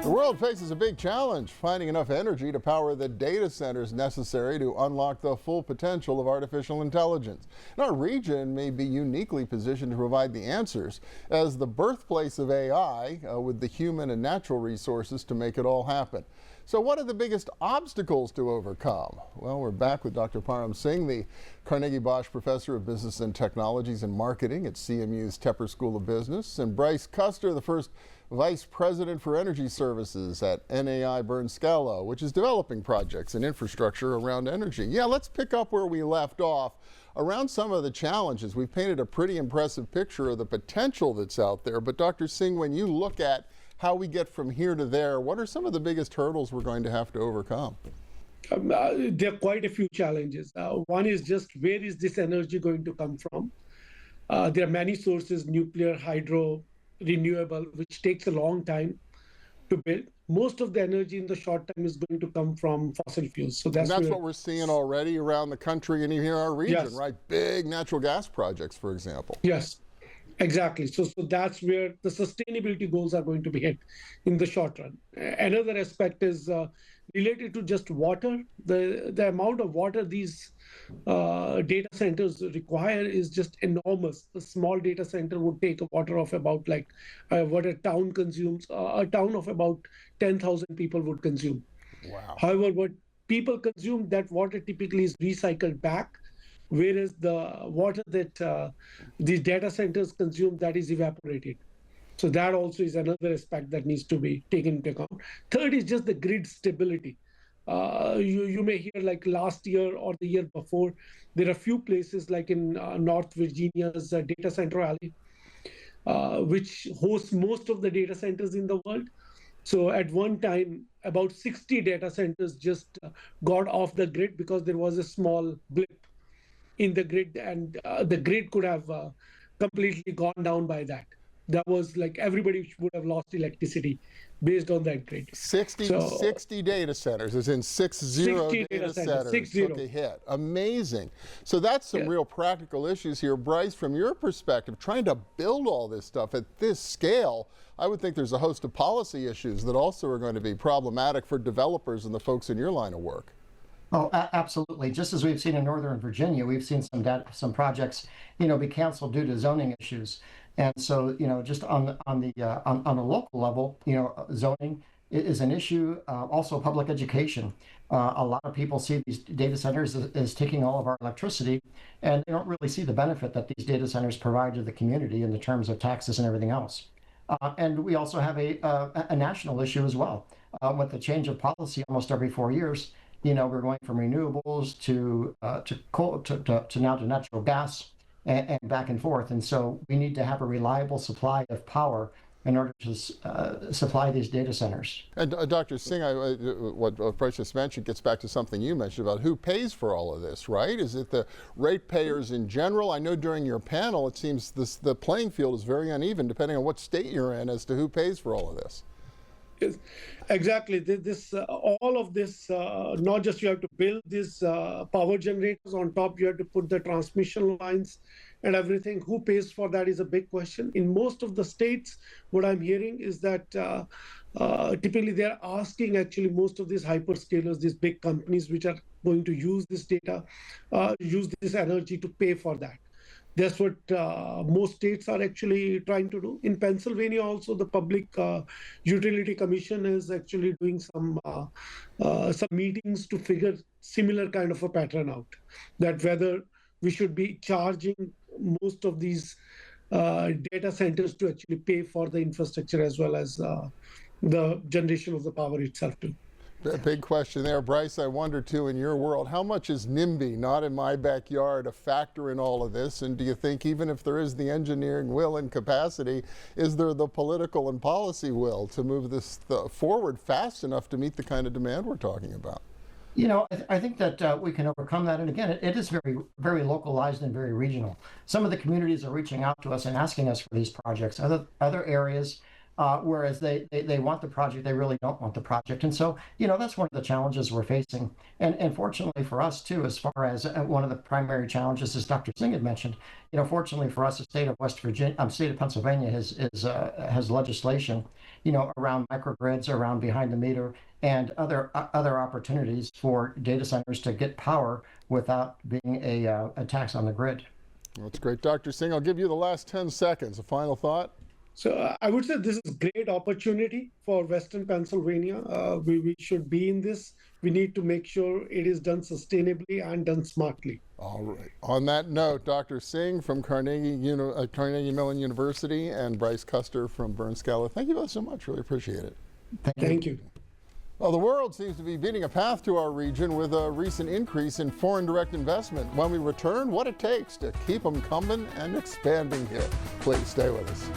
The world faces a big challenge, finding enough energy to power the data centers necessary to unlock the full potential of artificial intelligence. And our region may be uniquely positioned to provide the answers as the birthplace of AI with the human and natural resources to make it all happen. So what are the biggest obstacles to overcome? Well, we're back with Dr. Param Singh, the Carnegie Bosch Professor of Business and Technologies and Marketing at CMU's Tepper School of Business, and Bryce Custer, the first Vice President for Energy Services at NAI Scalo, which is developing projects and infrastructure around energy. Yeah, let's pick up where we left off around some of the challenges. We've painted a pretty impressive picture of the potential that's out there, but Dr. Singh, when you look at how we get from here to there, what are some of the biggest hurdles we're going to have to overcome? There are quite a few challenges. One is just where is this energy going to come from? There are many sources, nuclear, hydro, renewable, which takes a long time to build. Most of the energy in the short term is going to come from fossil fuels. So that's what we're seeing already around the country and even here in our region, yes. Right? Big natural gas projects, for example. Yes. Exactly. So that's where the sustainability goals are going to be hit in the short run. Another aspect is related to just water. The amount of water these data centers require is just enormous. A small data center would take a water of about like what a town consumes. A town of about 10,000 people would consume. Wow. However, what people consume, that water typically is recycled back, whereas the water that these data centers consume, that is evaporated. So that also is another aspect that needs to be taken into account. Third is just the grid stability. You may hear like last year or the year before, there are a few places like in North Virginia's Data Center Alley, which hosts most of the data centers in the world. So at one time, about 60 data centers just got off the grid because there was a small blip in the grid, and the grid could have completely gone down by that. That was like everybody would have lost electricity based on that grid. 60 data centers, as in 60 data centers 60. took a hit. Amazing. So that's some real practical issues here. Bryce, from your perspective, trying to build all this stuff at this scale, I would think there's a host of policy issues that also are going to be problematic for developers and the folks in your line of work. Oh, absolutely. Just as we've seen in Northern Virginia, we've seen some projects, be canceled due to zoning issues. And so, just on a local level, zoning is an issue. Also, public education. A lot of people see these data centers as taking all of our electricity, and they don't really see the benefit that these data centers provide to the community in the terms of taxes and everything else. And we also have a national issue as well. With the change of policy almost every 4 years, we're going from renewables to coal to now to natural gas and back and forth. And so we need to have a reliable supply of power in order to supply these data centers. And Dr. Singh, what Bryce just mentioned gets back to something you mentioned about who pays for all of this, right? Is it the ratepayers in general? I know during your panel, it seems the playing field is very uneven depending on what state you're in as to who pays for all of this. Yes, exactly. All of this, not just you have to build these power generators, on top you have to put the transmission lines and everything. Who pays for that is a big question. In most of the states, what I'm hearing is that typically they're asking actually most of these hyperscalers, these big companies which are going to use this data, use this energy to pay for that. That's what most states are actually trying to do. In Pennsylvania also, the Public Utility Commission is actually doing some meetings to figure similar kind of a pattern out, that whether we should be charging most of these data centers to actually pay for the infrastructure as well as the generation of the power itself too. Big question there. Bryce, I wonder too, in your world, how much is NIMBY, not in my backyard, a factor in all of this? And do you think even if there is the engineering will and capacity, is there the political and policy will to move this forward fast enough to meet the kind of demand we're talking about? I think that we can overcome that. And again, it is very, very localized and very regional. Some of the communities are reaching out to us and asking us for these projects. Other areas, whereas they want the project, they really don't want the project. And so, that's one of the challenges we're facing. And fortunately for us too, as far as one of the primary challenges, as Dr. Singh had mentioned, fortunately for us, the state of state of Pennsylvania has legislation, around microgrids, around behind the meter, and other opportunities for data centers to get power without being a tax on the grid. That's great. Dr. Singh, I'll give you the last 10 seconds. A final thought? So I would say this is a great opportunity for Western Pennsylvania. We should be in this. We need to make sure it is done sustainably and done smartly. All right. On that note, Dr. Singh from Carnegie Mellon University and Bryce Custer from Scalo, thank you both so much. Really appreciate it. Thank you. Well, the world seems to be beating a path to our region with a recent increase in foreign direct investment. When we return, what it takes to keep them coming and expanding here. Please stay with us.